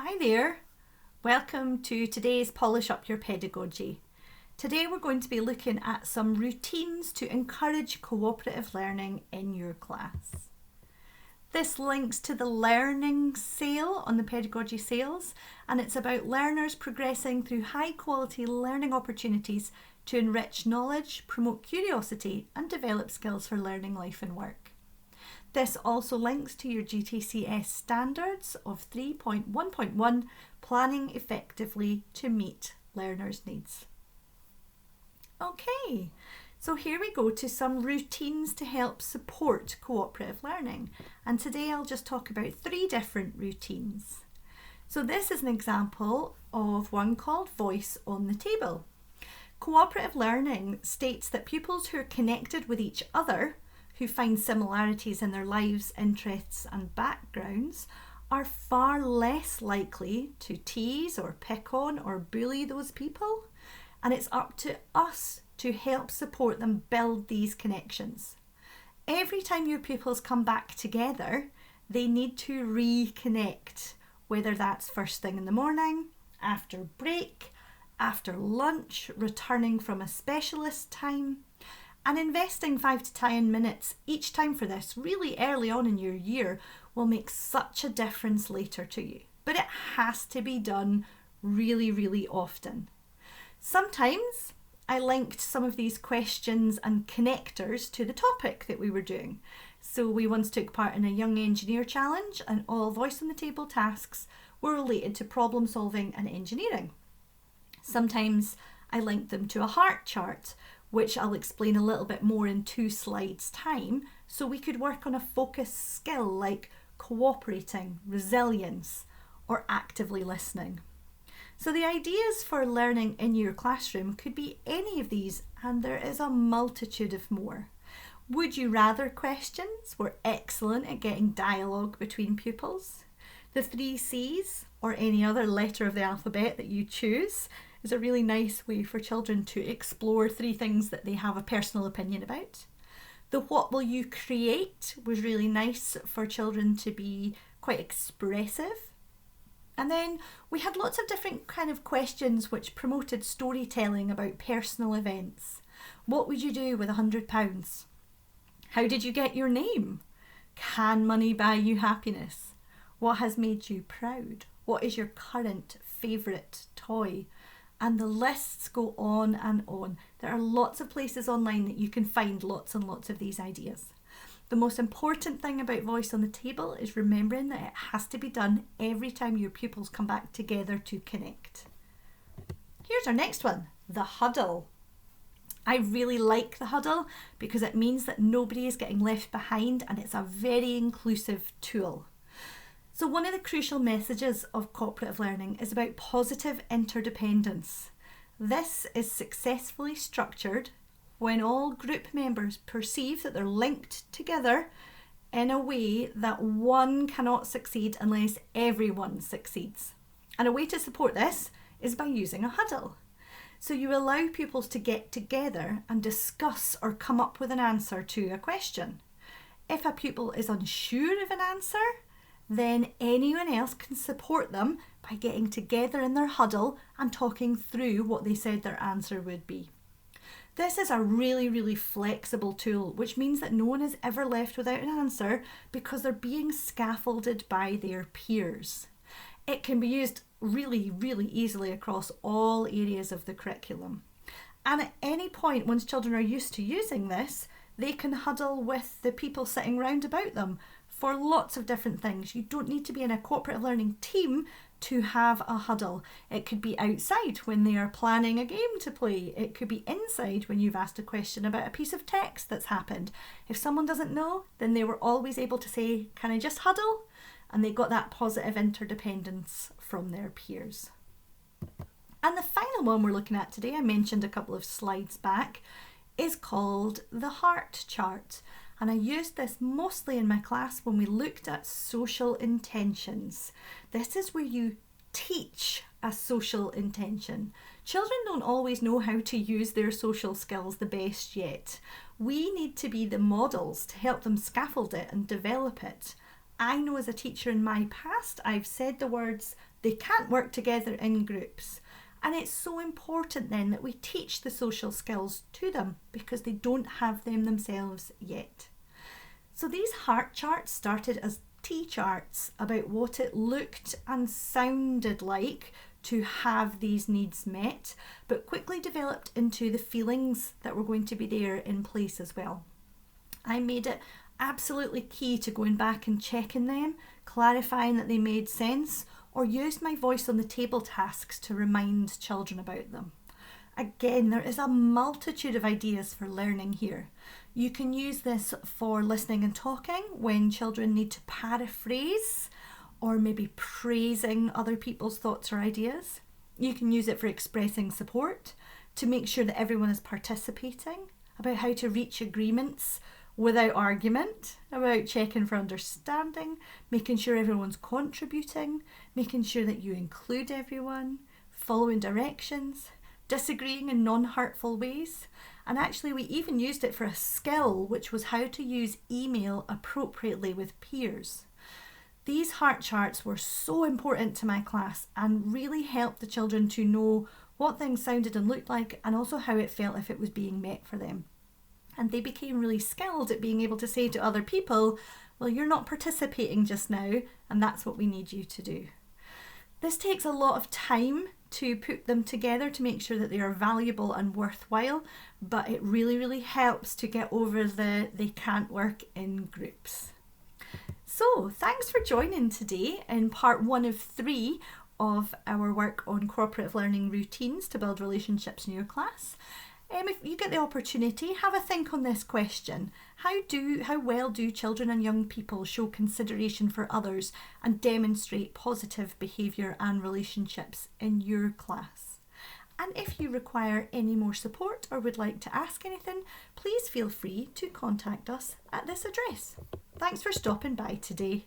Hi there, welcome to today's Polish Up Your Pedagogy. Today we're going to be looking at some routines to encourage cooperative learning in your class. This links to the learning sale on the pedagogy sales, and it's about learners progressing through high quality learning opportunities to enrich knowledge, promote curiosity and develop skills for learning, life and work. This also links to your GTCS standards of 3.1.1, planning effectively to meet learners' needs. Okay, so here we go to some routines to help support cooperative learning. And today I'll just talk about 3 different routines. So this is an example of one called Voice on the Table. Cooperative learning states that pupils who are connected with each other, who find similarities in their lives, interests and backgrounds, are far less likely to tease or pick on or bully those people, and it's up to us to help support them build these connections. Every time your pupils come back together, they need to reconnect, whether that's first thing in the morning, after break, after lunch, returning from a specialist time. And investing 5 to 10 minutes each time for this really early on in your year will make such a difference later to you. But it has to be done really often. Sometimes I linked some of these questions and connectors to the topic that we were doing. So we once took part in a Young Engineer Challenge, and all Voice on the Table tasks were related to problem solving and engineering. Sometimes I linked them to a heart chart, which I'll explain a little bit more in 2 slides time, so we could work on a focused skill like cooperating, resilience, or actively listening. So the ideas for learning in your classroom could be any of these, and there is a multitude of more. Would you rather questions were excellent at getting dialogue between pupils. The 3 C's, or any other letter of the alphabet that you choose, is a really nice way for children to explore 3 things that they have a personal opinion about. The what will you create was really nice for children to be quite expressive. And then we had lots of different kind of questions which promoted storytelling about personal events. What would you do with £100? How did you get your name? Can money buy you happiness? What has made you proud? What is your current favourite toy? And the lists go on and on. There are lots of places online that you can find lots and lots of these ideas. The most important thing about Voice on the Table is remembering that it has to be done every time your pupils come back together to connect. Here's our next one, the huddle. I really like the huddle because it means that nobody is getting left behind, and it's a very inclusive tool. So one of the crucial messages of cooperative learning is about positive interdependence. This is successfully structured when all group members perceive that they're linked together in a way that one cannot succeed unless everyone succeeds. And a way to support this is by using a huddle. So you allow pupils to get together and discuss or come up with an answer to a question. If a pupil is unsure of an answer, then anyone else can support them by getting together in their huddle and talking through what they said their answer would be. This is a really flexible tool, which means that no one is ever left without an answer because they're being scaffolded by their peers. It can be used really easily across all areas of the curriculum. And at any point, once children are used to using this, they can huddle with the people sitting round about them for lots of different things. You don't need to be in a cooperative learning team to have a huddle. It could be outside when they are planning a game to play. It could be inside when you've asked a question about a piece of text that's happened. If someone doesn't know, then they were always able to say, "Can I just huddle?" And they got that positive interdependence from their peers. And the final one we're looking at today, I mentioned a couple of slides back, is called the heart chart. And I used this mostly in my class when we looked at social intentions. This is where you teach a social intention. Children don't always know how to use their social skills the best yet. We need to be the models to help them scaffold it and develop it. I know as a teacher in my past, I've said the words They can't work together in groups. And it's so important then that we teach the social skills to them because they don't have them themselves yet. So these heart charts started as T-charts about what it looked and sounded like to have these needs met, but quickly developed into the feelings that were going to be there in place as well. I made it absolutely key to going back and checking them, clarifying that they made sense, or used my voice on the table tasks to remind children about them. Again, there is a multitude of ideas for learning here. You can use this for listening and talking when children need to paraphrase or maybe praising other people's thoughts or ideas. You can use it for expressing support, to make sure that everyone is participating, about how to reach agreements without argument, about checking for understanding, making sure everyone's contributing, making sure that you include everyone, following directions, disagreeing in non-hurtful ways. And actually we even used it for a skill, which was how to use email appropriately with peers. These heart charts were so important to my class and really helped the children to know what things sounded and looked like, and also how it felt if it was being met for them. And they became really skilled at being able to say to other people, well, you're not participating just now, and that's what we need you to do. This takes a lot of time to put them together to make sure that they are valuable and worthwhile, but it really helps to get over they can't work in groups. So thanks for joining today in part 1 of 3 of our work on cooperative learning routines to build relationships in your class. If you get the opportunity, have a think on this question. How well do children and young people show consideration for others and demonstrate positive behaviour and relationships in your class? And if you require any more support or would like to ask anything, please feel free to contact us at this address. Thanks for stopping by today.